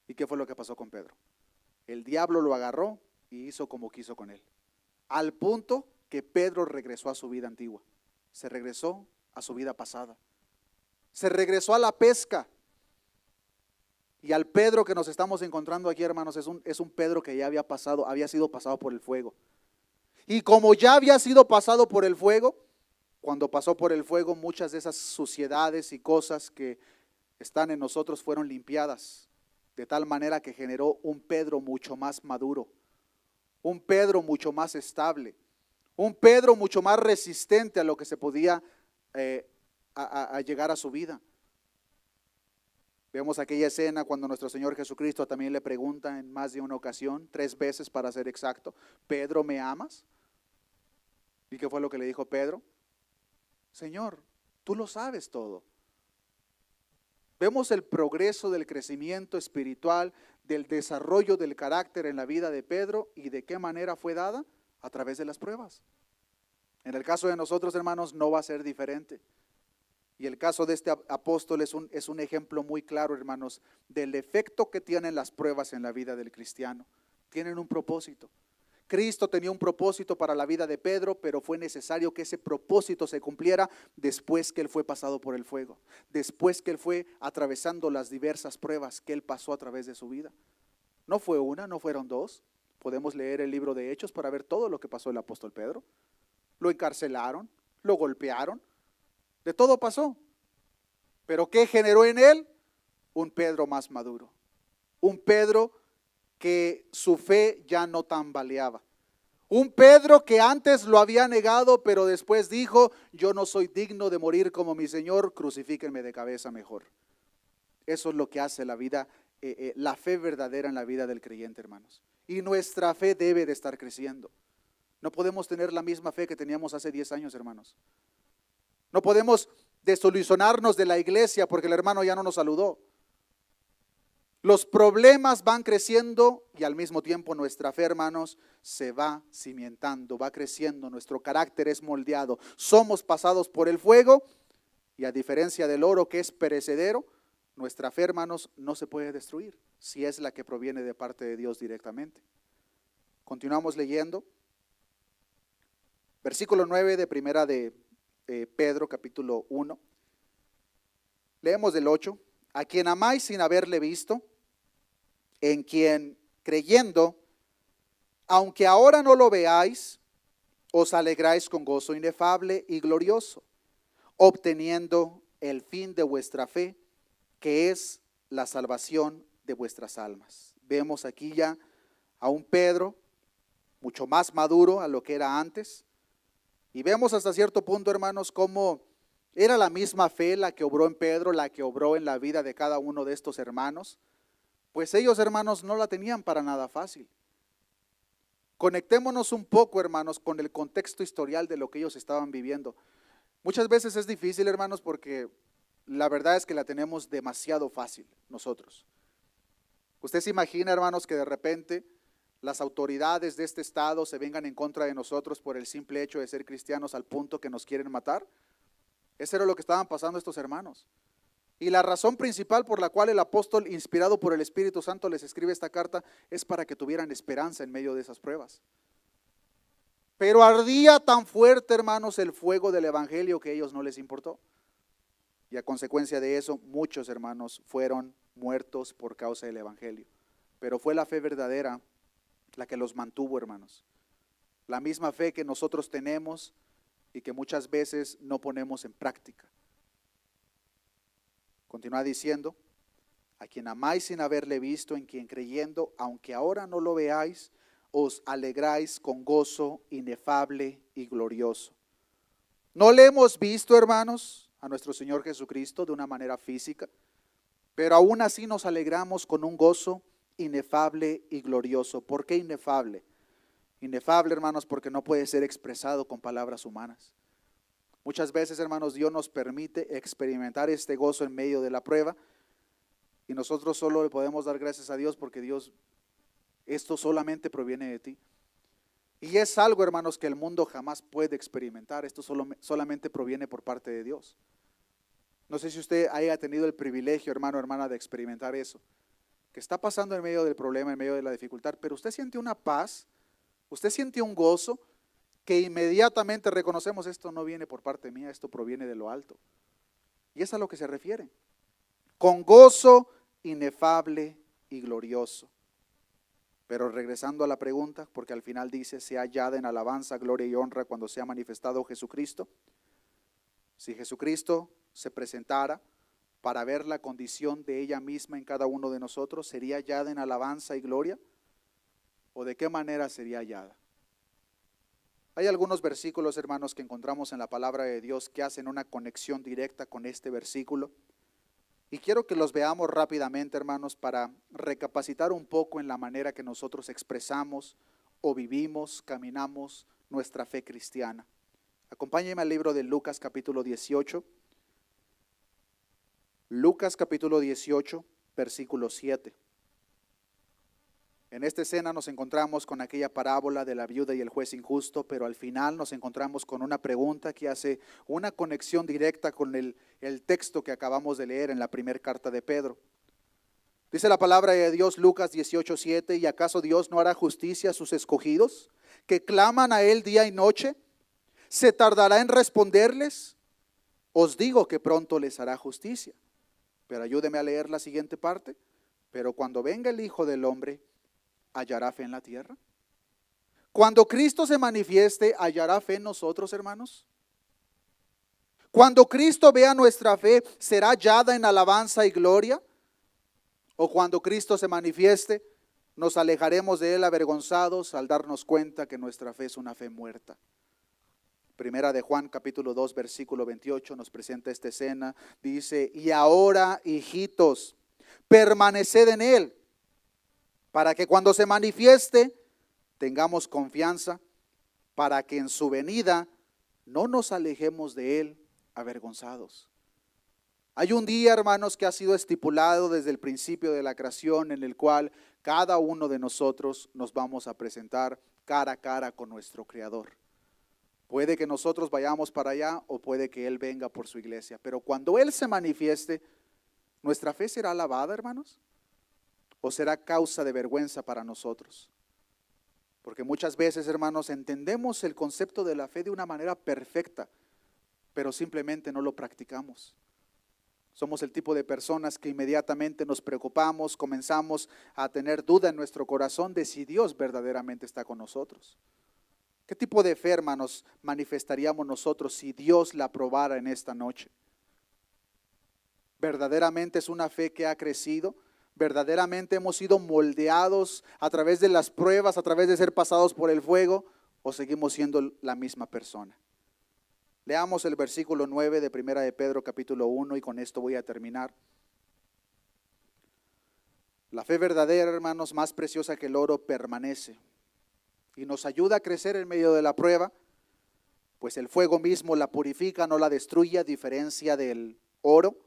¿Y qué fue lo que pasó con Pedro? El diablo lo agarró y hizo como quiso con él. Al punto que Pedro regresó a su vida antigua. Se regresó a su vida pasada. Se regresó a la pesca. Y al Pedro que nos estamos encontrando aquí, hermanos, es un Pedro que ya había sido pasado por el fuego. Y como ya había sido pasado por el fuego, cuando pasó por el fuego, muchas de esas suciedades y cosas que están en nosotros fueron limpiadas, de tal manera que generó un Pedro mucho más maduro, un Pedro mucho más estable, un Pedro mucho más resistente a lo que se podía a llegar a su vida. Vemos aquella escena cuando nuestro Señor Jesucristo también le pregunta en más de una ocasión, 3 veces para ser exacto, Pedro, ¿me amas? ¿Y qué fue lo que le dijo Pedro? Señor, tú lo sabes todo. Vemos el progreso del crecimiento espiritual, del desarrollo del carácter en la vida de Pedro y de qué manera fue dada, a través de las pruebas. En el caso de nosotros, hermanos, no va a ser diferente. Y el caso de este apóstol es un ejemplo muy claro, hermanos, del efecto que tienen las pruebas en la vida del cristiano. Tienen un propósito. Cristo tenía un propósito para la vida de Pedro, pero fue necesario que ese propósito se cumpliera después que él fue pasado por el fuego, después que él fue atravesando las diversas pruebas que él pasó a través de su vida. No fue una, no fueron 2. Podemos leer el libro de Hechos para ver todo lo que pasó el apóstol Pedro. Lo encarcelaron, lo golpearon, de todo pasó. Pero ¿qué generó en él? Un Pedro más maduro, un Pedro que su fe ya no tambaleaba. Un Pedro que antes lo había negado, pero después dijo, yo no soy digno de morir como mi Señor, crucifíquenme de cabeza mejor. Eso es lo que hace la vida la fe verdadera en la vida del creyente, hermanos. Y nuestra fe debe de estar creciendo. No podemos tener la misma fe que teníamos hace 10 años, hermanos. No podemos desilusionarnos de la iglesia porque el hermano ya no nos saludó. Los problemas van creciendo y al mismo tiempo nuestra fe, hermanos, se va cimentando, va creciendo, nuestro carácter es moldeado. Somos pasados por el fuego y a diferencia del oro que es perecedero, nuestra fe, hermanos, no se puede destruir si es la que proviene de parte de Dios directamente. Continuamos leyendo. Versículo 9 de primera de Pedro, capítulo 1. Leemos del 8. A quien amáis sin haberle visto, en quien creyendo, aunque ahora no lo veáis, os alegráis con gozo inefable y glorioso, obteniendo el fin de vuestra fe, que es la salvación de vuestras almas. Vemos aquí ya a un Pedro mucho más maduro a lo que era antes. Y vemos hasta cierto punto, hermanos, cómo era la misma fe la que obró en Pedro, la que obró en la vida de cada uno de estos hermanos. Pues ellos, hermanos, no la tenían para nada fácil. Conectémonos un poco, hermanos, con el contexto historial de lo que ellos estaban viviendo. Muchas veces es difícil, hermanos, porque la verdad es que la tenemos demasiado fácil nosotros. Usted se imagina, hermanos, que de repente las autoridades de este estado se vengan en contra de nosotros por el simple hecho de ser cristianos al punto que nos quieren matar. Eso era lo que estaban pasando estos hermanos. Y la razón principal por la cual el apóstol, inspirado por el Espíritu Santo, les escribe esta carta es para que tuvieran esperanza en medio de esas pruebas. Pero ardía tan fuerte, hermanos, el fuego del evangelio que a ellos no les importó. Y a consecuencia de eso, muchos hermanos fueron muertos por causa del evangelio. Pero fue la fe verdadera la que los mantuvo, hermanos. La misma fe que nosotros tenemos y que muchas veces no ponemos en práctica. Continúa diciendo, a quien amáis sin haberle visto, en quien creyendo, aunque ahora no lo veáis, os alegráis con gozo inefable y glorioso. No le hemos visto, hermanos, a nuestro Señor Jesucristo de una manera física, pero aún así nos alegramos con un gozo inefable y glorioso. ¿Por qué inefable? Inefable, hermanos, porque no puede ser expresado con palabras humanas. Muchas veces, hermanos, Dios nos permite experimentar este gozo en medio de la prueba y nosotros solo le podemos dar gracias a Dios porque Dios, esto solamente proviene de ti. Y es algo, hermanos, que el mundo jamás puede experimentar. Esto solamente proviene por parte de Dios. No sé si usted haya tenido el privilegio, hermano o hermana, de experimentar eso, que está pasando en medio del problema, en medio de la dificultad, pero usted siente una paz, usted siente un gozo que inmediatamente reconocemos, esto no viene por parte mía, esto proviene de lo alto. Y es a lo que se refiere. Con gozo inefable y glorioso. Pero regresando a la pregunta, porque al final dice, sea hallada en alabanza, gloria y honra cuando sea manifestado Jesucristo. Si Jesucristo se presentara para ver la condición de ella misma en cada uno de nosotros, ¿sería hallada en alabanza y gloria? ¿O de qué manera sería hallada? Hay algunos versículos, hermanos, que encontramos en la palabra de Dios que hacen una conexión directa con este versículo. Y quiero que los veamos rápidamente, hermanos, para recapacitar un poco en la manera que nosotros expresamos o vivimos, caminamos nuestra fe cristiana. Acompáñenme al libro de Lucas capítulo 18. Lucas capítulo 18, versículo 7. En esta escena nos encontramos con aquella parábola de la viuda y el juez injusto, pero al final nos encontramos con una pregunta que hace una conexión directa con el texto que acabamos de leer en la primera carta de Pedro. Dice la palabra de Dios, Lucas 18, 7, ¿y acaso Dios no hará justicia a sus escogidos, que claman a Él día y noche? ¿Se tardará en responderles? Os digo que pronto les hará justicia. Pero ayúdeme a leer la siguiente parte. Pero cuando venga el Hijo del Hombre, ¿hallará fe en la tierra? Cuando Cristo se manifieste, ¿hallará fe en nosotros, hermanos? Cuando Cristo vea nuestra fe, ¿será hallada en alabanza y gloria? ¿O cuando Cristo se manifieste, nos alejaremos de Él avergonzados al darnos cuenta que nuestra fe es una fe muerta? Primera de Juan capítulo 2 versículo 28 nos presenta esta escena. Dice, y ahora, hijitos, Permaneced en Él, para que cuando se manifieste tengamos confianza, para que en su venida no nos alejemos de Él avergonzados. Hay un día, hermanos, que ha sido estipulado desde el principio de la creación, en el cual cada uno de nosotros nos vamos a presentar cara a cara con nuestro Creador. Puede que nosotros vayamos para allá o puede que Él venga por su iglesia, pero cuando Él se manifieste, ¿nuestra fe será alabada, hermanos? ¿O será causa de vergüenza para nosotros? Porque muchas veces, hermanos, entendemos el concepto de la fe de una manera perfecta, pero simplemente no lo practicamos. Somos el tipo de personas que inmediatamente nos preocupamos, comenzamos a tener duda en nuestro corazón de si Dios verdaderamente está con nosotros. ¿Qué tipo de fe, hermanos, manifestaríamos nosotros si Dios la aprobara en esta noche? ¿Verdaderamente es una fe que ha crecido? ¿Verdaderamente hemos sido moldeados a través de las pruebas, a través de ser pasados por el fuego? ¿O seguimos siendo la misma persona? Leamos el versículo 9 de Primera de Pedro capítulo 1 y con esto voy a terminar. La fe verdadera, hermanos, más preciosa que el oro, permanece y nos ayuda a crecer en medio de la prueba, pues el fuego mismo la purifica, no la destruye, a diferencia del oro.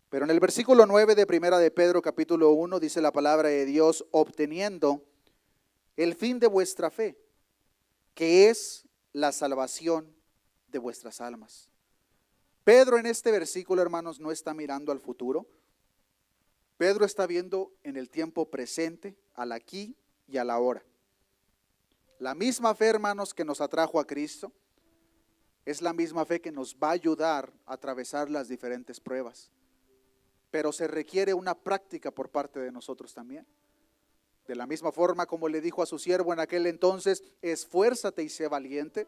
Pero en el versículo 9 de Primera de Pedro capítulo 1 dice la palabra de Dios: obteniendo el fin de vuestra fe, que es la salvación de vuestras almas. Pedro en este versículo, hermanos, no está mirando al futuro. Pedro está viendo en el tiempo presente, al aquí y a la ahora. La misma fe, hermanos, que nos atrajo a Cristo, es la misma fe que nos va a ayudar a atravesar las diferentes pruebas. Pero se requiere una práctica por parte de nosotros también. De la misma forma como le dijo a su siervo en aquel entonces: esfuérzate y sé valiente.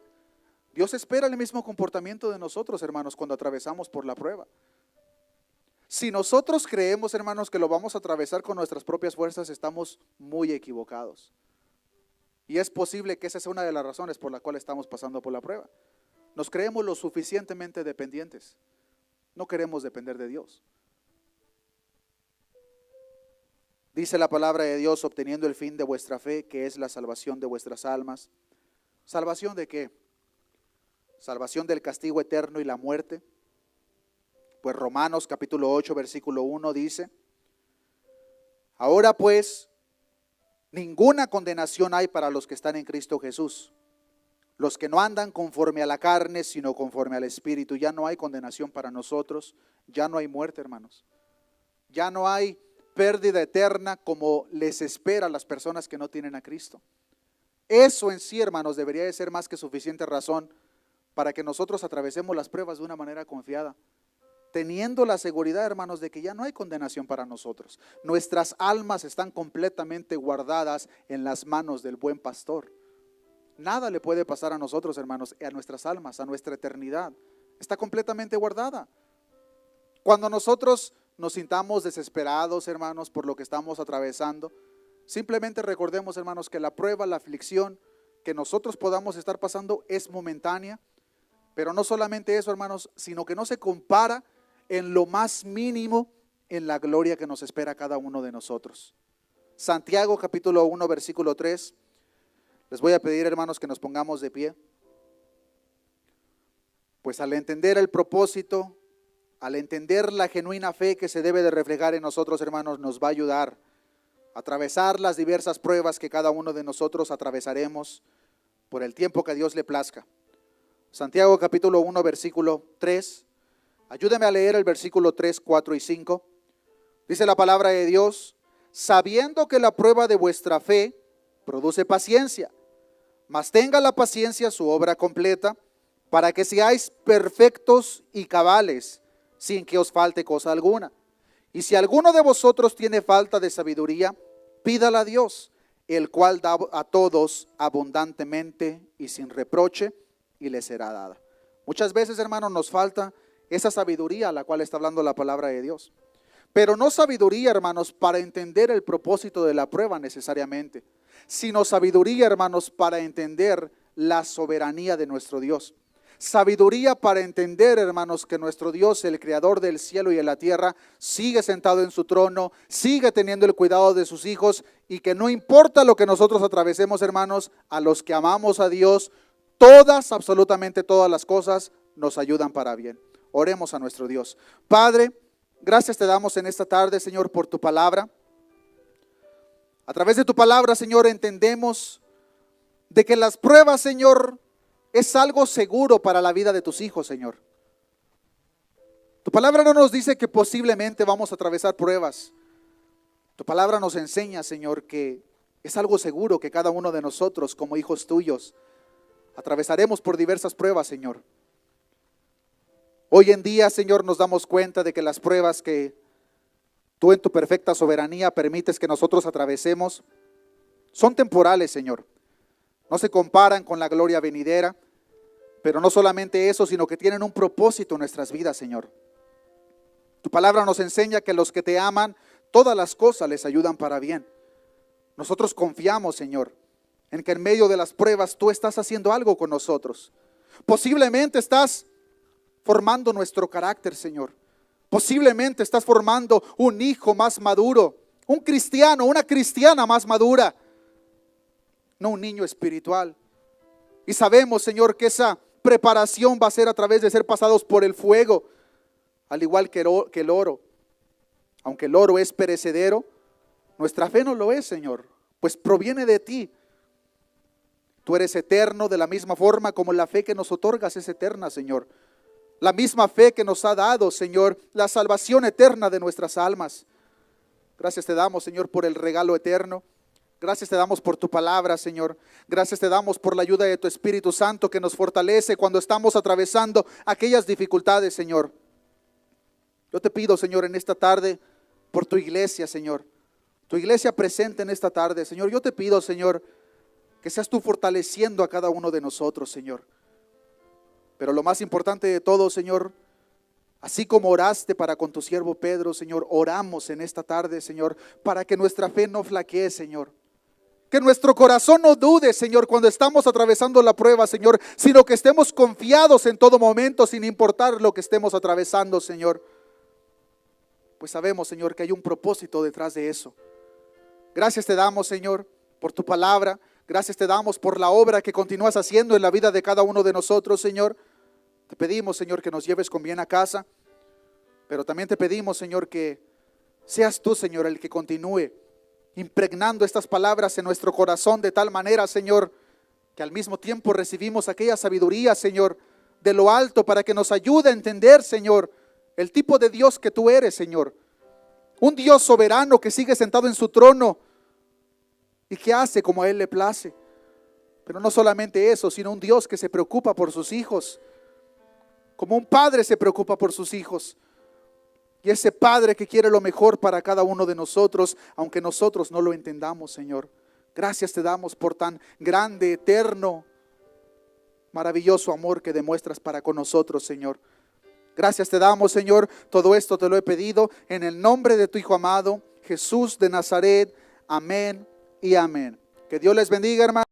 Dios espera el mismo comportamiento de nosotros, hermanos, cuando atravesamos por la prueba. Si nosotros creemos, hermanos, que lo vamos a atravesar con nuestras propias fuerzas, estamos muy equivocados. Y es posible que esa sea una de las razones por la cual estamos pasando por la prueba. Nos creemos lo suficientemente dependientes. No queremos depender de Dios. Dice la palabra de Dios: obteniendo el fin de vuestra fe, que es la salvación de vuestras almas. ¿Salvación de qué? Salvación del castigo eterno y la muerte. Pues Romanos capítulo 8 versículo 1 dice: ahora pues, ninguna condenación hay para los que están en Cristo Jesús, los que no andan conforme a la carne, sino conforme al Espíritu. Ya no hay condenación para nosotros, ya no hay muerte, hermanos. Ya no hay pérdida eterna como les espera a las personas que no tienen a Cristo. Eso en sí, hermanos, debería de ser más que suficiente razón para que nosotros atravesemos las pruebas de una manera confiada, teniendo la seguridad, hermanos, de que ya no hay condenación para nosotros. Nuestras almas están completamente guardadas en las manos del buen pastor. Nada le puede pasar a nosotros, hermanos, a nuestras almas, a nuestra eternidad. Está completamente guardada. Cuando nosotros nos sintamos desesperados, hermanos, por lo que estamos atravesando, simplemente recordemos, hermanos, que la prueba, la aflicción que nosotros podamos estar pasando es momentánea. Pero no solamente eso, hermanos, sino que no se compara en lo más mínimo en la gloria que nos espera a cada uno de nosotros. Santiago capítulo 1 versículo 3. Les voy a pedir, hermanos, que nos pongamos de pie. Pues al entender el propósito, al entender la genuina fe que se debe de reflejar en nosotros, hermanos, nos va a ayudar a atravesar las diversas pruebas que cada uno de nosotros atravesaremos por el tiempo que a Dios le plazca. Santiago capítulo 1 versículo 3. Ayúdeme a leer el versículo 3, 4 y 5. Dice la palabra de Dios: sabiendo que la prueba de vuestra fe produce paciencia, mas tenga la paciencia su obra completa, para que seáis perfectos y cabales, sin que os falte cosa alguna. Y si alguno de vosotros tiene falta de sabiduría, pídala a Dios, el cual da a todos abundantemente y sin reproche, y le será dada. Muchas veces, hermanos, nos falta esa sabiduría a la cual está hablando la palabra de Dios. Pero no sabiduría, hermanos, para entender el propósito de la prueba necesariamente, sino sabiduría, hermanos, para entender la soberanía de nuestro Dios. sabiduría para entender, hermanos, que nuestro Dios, el creador del cielo y de la tierra, sigue sentado en su trono, sigue teniendo el cuidado de sus hijos, y que no importa lo que nosotros atravesemos, hermanos, a los que amamos a Dios, todas, absolutamente todas las cosas nos ayudan para bien. Oremos a nuestro Dios. Padre, gracias te damos en esta tarde, Señor, por tu palabra. A través de tu palabra, Señor, entendemos de que las pruebas, Señor, es algo seguro para la vida de tus hijos, Señor. Tu palabra no nos dice que posiblemente vamos a atravesar pruebas. Tu palabra nos enseña, Señor, que es algo seguro que cada uno de nosotros, como hijos tuyos, atravesaremos por diversas pruebas, Señor. Hoy en día, Señor, nos damos cuenta de que las pruebas que tú en tu perfecta soberanía permites que nosotros atravesemos son temporales, Señor. No se comparan con la gloria venidera, pero no solamente eso, sino que tienen un propósito en nuestras vidas, Señor. Tu palabra nos enseña que los que te aman, todas las cosas les ayudan para bien. Nosotros confiamos, Señor, en que en medio de las pruebas tú estás haciendo algo con nosotros. Posiblemente estás formando nuestro carácter, Señor. Posiblemente estás formando un hijo más maduro, un cristiano, una cristiana más madura, no un niño espiritual. Y sabemos, Señor, que esa preparación va a ser a través de ser pasados por el fuego, al igual que el oro. Aunque el oro es perecedero, nuestra fe no lo es, Señor, pues proviene de ti. Tú eres eterno de la misma forma como la fe que nos otorgas es eterna, Señor. La misma fe que nos ha dado, Señor, la salvación eterna de nuestras almas. Gracias te damos, Señor, por el regalo eterno. Gracias te damos por tu palabra, Señor. Gracias te damos por la ayuda de tu Espíritu Santo que nos fortalece cuando estamos atravesando aquellas dificultades, Señor. Yo te pido, Señor, en esta tarde, por tu iglesia, Señor. Tu iglesia presente en esta tarde, Señor. Yo te pido, Señor, que seas tú fortaleciendo a cada uno de nosotros, Señor. Pero lo más importante de todo, Señor, así como oraste para con tu siervo Pedro, Señor, oramos en esta tarde, Señor, para que nuestra fe no flaquee, Señor. Que nuestro corazón no dude, Señor, cuando estamos atravesando la prueba, Señor, sino que estemos confiados en todo momento, sin importar lo que estemos atravesando, Señor. Pues sabemos, Señor, que hay un propósito detrás de eso. Gracias te damos, Señor, por tu palabra. Gracias te damos por la obra que continúas haciendo en la vida de cada uno de nosotros, Señor. Te pedimos, Señor, que nos lleves con bien a casa. Pero también te pedimos, Señor, que seas tú, Señor, el que continúe impregnando estas palabras en nuestro corazón de tal manera, Señor, que al mismo tiempo recibimos aquella sabiduría, Señor, de lo alto para que nos ayude a entender, Señor, el tipo de Dios que tú eres, Señor. Un Dios soberano que sigue sentado en su trono y que hace como a Él le place. Pero no solamente eso, sino un Dios que se preocupa por sus hijos, como un padre se preocupa por sus hijos. Y ese Padre que quiere lo mejor para cada uno de nosotros, aunque nosotros no lo entendamos, Señor. Gracias te damos por tan grande, eterno, maravilloso amor que demuestras para con nosotros, Señor. Gracias te damos, Señor. Todo esto te lo he pedido en el nombre de tu Hijo amado, Jesús de Nazaret. Amén y amén. Que Dios les bendiga, hermanos.